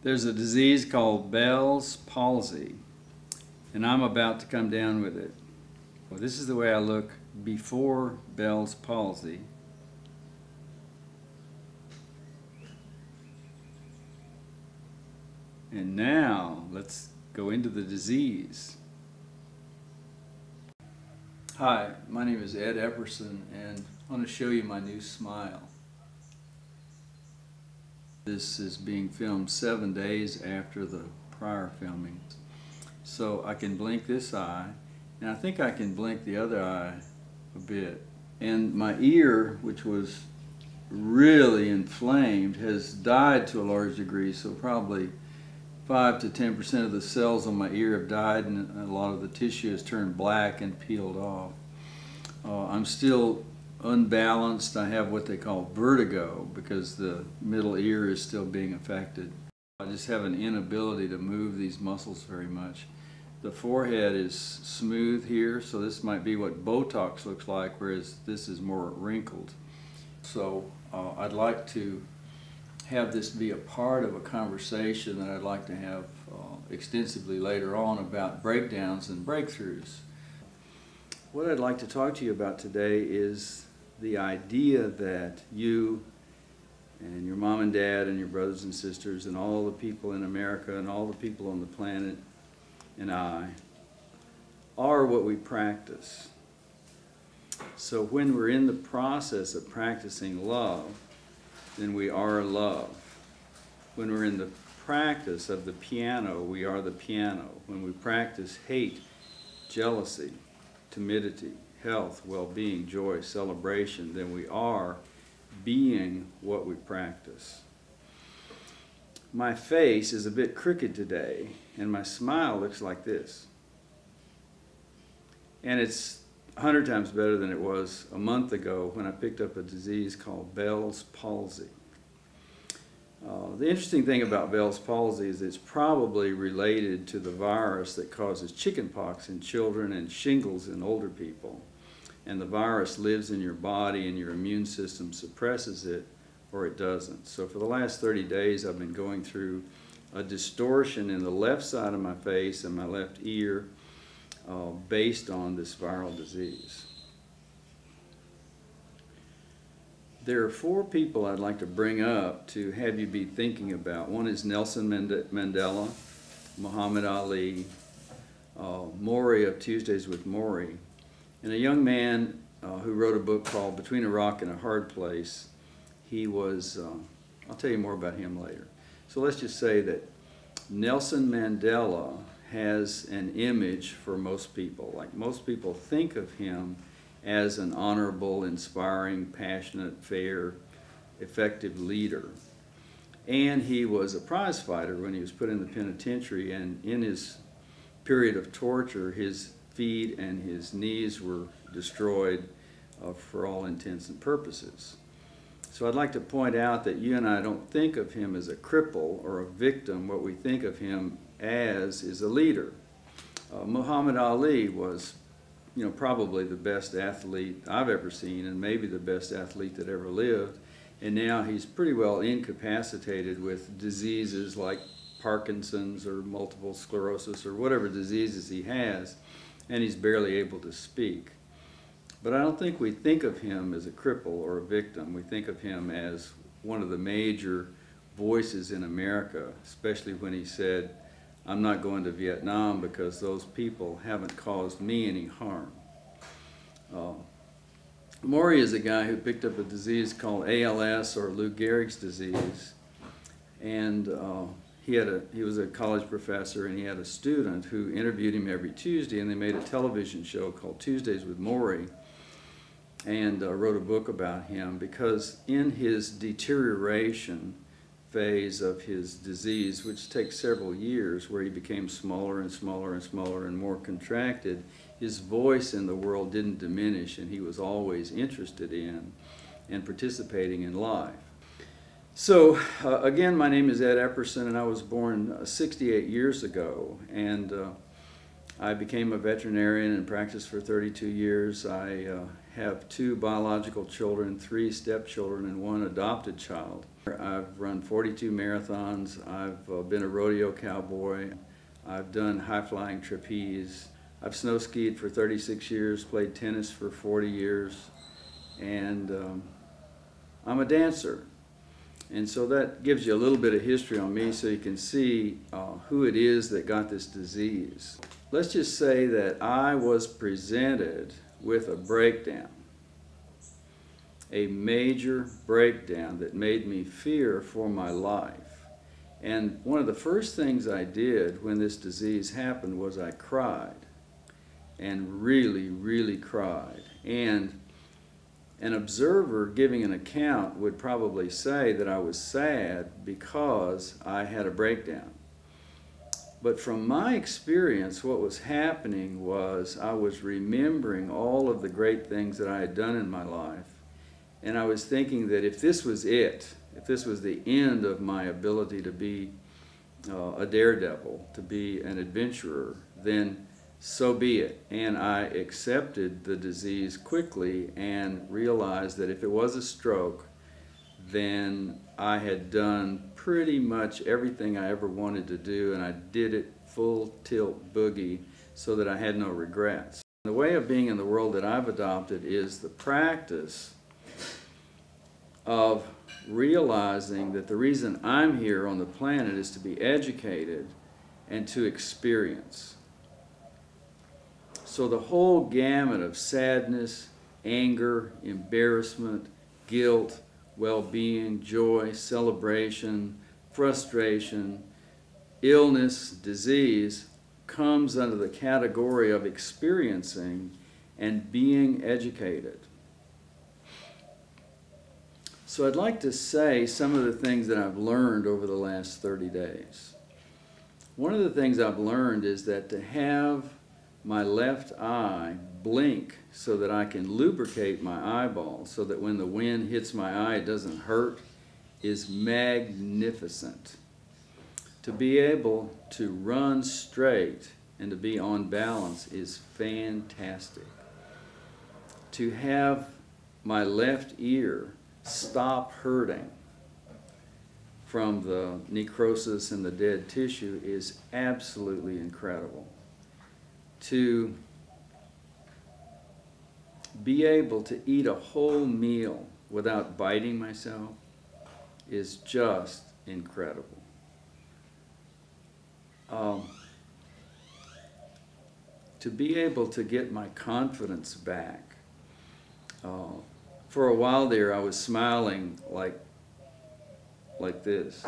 There's a disease called Bell's palsy, and I'm about to come down with it. Well, this is the way I look before Bell's palsy. And now, let's go into the disease. Hi, my name is Ed Epperson, and I want to show you my new smile. This is being filmed 7 days after the prior filming. So I can blink this eye, and I think I can blink the other eye a bit. And my ear, which was really inflamed, has died to a large degree, so probably 5 to 10% of the cells on my ear have died, and a lot of the tissue has turned black and peeled off. I'm still unbalanced. I have what they call vertigo because the middle ear is still being affected. I just have an inability to move these muscles very much. The forehead is smooth here, so this might be what Botox looks like, whereas this is more wrinkled. So I'd like to have this be a part of a conversation that I'd like to have extensively later on about breakdowns and breakthroughs. What I'd like to talk to you about today is the idea that you and your mom and dad and your brothers and sisters and all the people in America and all the people on the planet and I are what we practice. So when we're in the process of practicing love, then we are love. When we're in the practice of the piano, we are the piano. When we practice hate, jealousy, timidity, health, well-being, joy, celebration, then we are being what we practice. My face is a bit crooked today, and my smile looks like this. And it's 100 times better than it was a month ago when I picked up a disease called Bell's palsy. The interesting thing about Bell's palsy is it's probably related to the virus that causes chickenpox in children and shingles in older people. And the virus lives in your body and your immune system suppresses it or it doesn't. So for the last 30 days I've been going through a distortion in the left side of my face and my left ear based on this viral disease. There are 4 people I'd like to bring up to have you be thinking about. One is Nelson Mandela, Muhammad Ali, Maury of Tuesdays with Maury, and a young man who wrote a book called Between a Rock and a Hard Place. He was, I'll tell you more about him later. So let's just say that Nelson Mandela has an image for most people. Like most people think of him as an honorable, inspiring, passionate, fair, effective leader. And he was a prize fighter when he was put in the penitentiary, and in his period of torture, his feet and his knees were destroyed for all intents and purposes. So I'd like to point out that you and I don't think of him as a cripple or a victim. What we think of him as is a leader. Muhammad Ali was probably the best athlete I've ever seen, and maybe the best athlete that ever lived. And now he's pretty well incapacitated with diseases like Parkinson's or multiple sclerosis or whatever diseases he has, and he's barely able to speak. But I don't think we think of him as a cripple or a victim. We think of him as one of the major voices in America, especially when he said, "I'm not going to Vietnam because those people haven't caused me any harm." Maury is a guy who picked up a disease called ALS, or Lou Gehrig's disease, and he was a college professor, and he had a student who interviewed him every Tuesday, and they made a television show called Tuesdays with Maury, and wrote a book about him because in his deterioration phase of his disease, which takes several years, where he became smaller and smaller and smaller and more contracted, his voice in the world didn't diminish, and he was always interested in and participating in life. So again, my name is Ed Epperson, and I was born 68 years ago, and I became a veterinarian and practiced for 32 years. I have 2 biological children, 3 stepchildren, and 1 adopted child. I've run 42 marathons. I've been a rodeo cowboy. I've done high-flying trapeze. I've snow skied for 36 years, played tennis for 40 years, and I'm a dancer. And so that gives you a little bit of history on me so you can see who it is that got this disease. Let's just say that I was presented with a breakdown, a major breakdown that made me fear for my life. And one of the first things I did when this disease happened was I cried, and really, really cried. And an observer giving an account would probably say that I was sad because I had a breakdown. But from my experience, what was happening was I was remembering all of the great things that I had done in my life. And I was thinking that if this was it, if this was the end of my ability to be a daredevil, to be an adventurer, then so be it. And I accepted the disease quickly and realized that if it was a stroke, then I had done pretty much everything I ever wanted to do, and I did it full tilt boogie so that I had no regrets. The way of being in the world that I've adopted is the practice of realizing that the reason I'm here on the planet is to be educated and to experience. So the whole gamut of sadness, anger, embarrassment, guilt, well-being, joy, celebration, frustration, illness, disease comes under the category of experiencing and being educated. So I'd like to say some of the things that I've learned over the last 30 days. One of the things I've learned is that to have my left eye blink so that I can lubricate my eyeball so that when the wind hits my eye it doesn't hurt is magnificent. To be able to run straight and to be on balance is fantastic. To have my left ear stop hurting from the necrosis and the dead tissue is absolutely incredible. To be able to eat a whole meal without biting myself is just incredible. To be able to get my confidence back. For a while there I was smiling like this,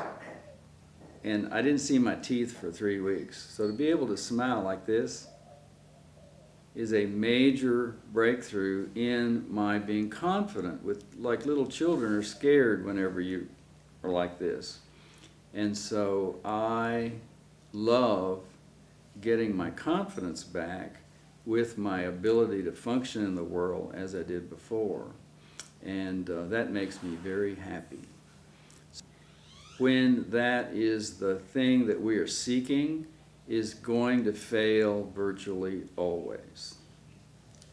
and I didn't see my teeth for 3 weeks. So to be able to smile like this is a major breakthrough in my being confident, with like little children are scared whenever you are like this. And so I love getting my confidence back with my ability to function in the world as I did before. And that makes me very happy. When that is the thing that we are seeking, is going to fail virtually always.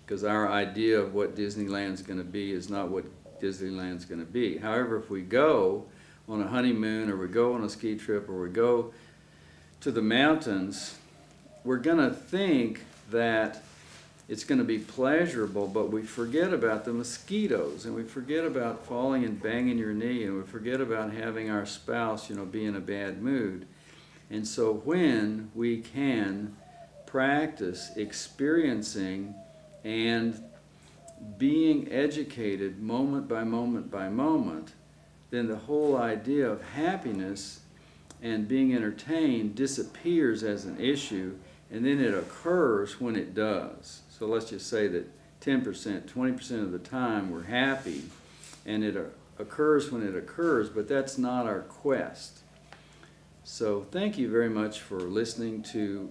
Because our idea of what Disneyland's going to be is not what Disneyland's going to be. However, if we go on a honeymoon, or we go on a ski trip, or we go to the mountains, we're going to think that it's going to be pleasurable, but we forget about the mosquitoes, and we forget about falling and banging your knee, and we forget about having our spouse, be in a bad mood. And so when we can practice experiencing and being educated moment by moment by moment, then the whole idea of happiness and being entertained disappears as an issue, and then it occurs when it does. So let's just say that 10%, 20% of the time we're happy, and it occurs when it occurs, but that's not our quest. So thank you very much for listening to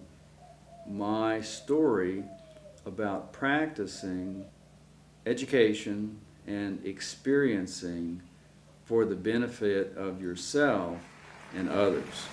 my story about practicing education and experiencing for the benefit of yourself and others.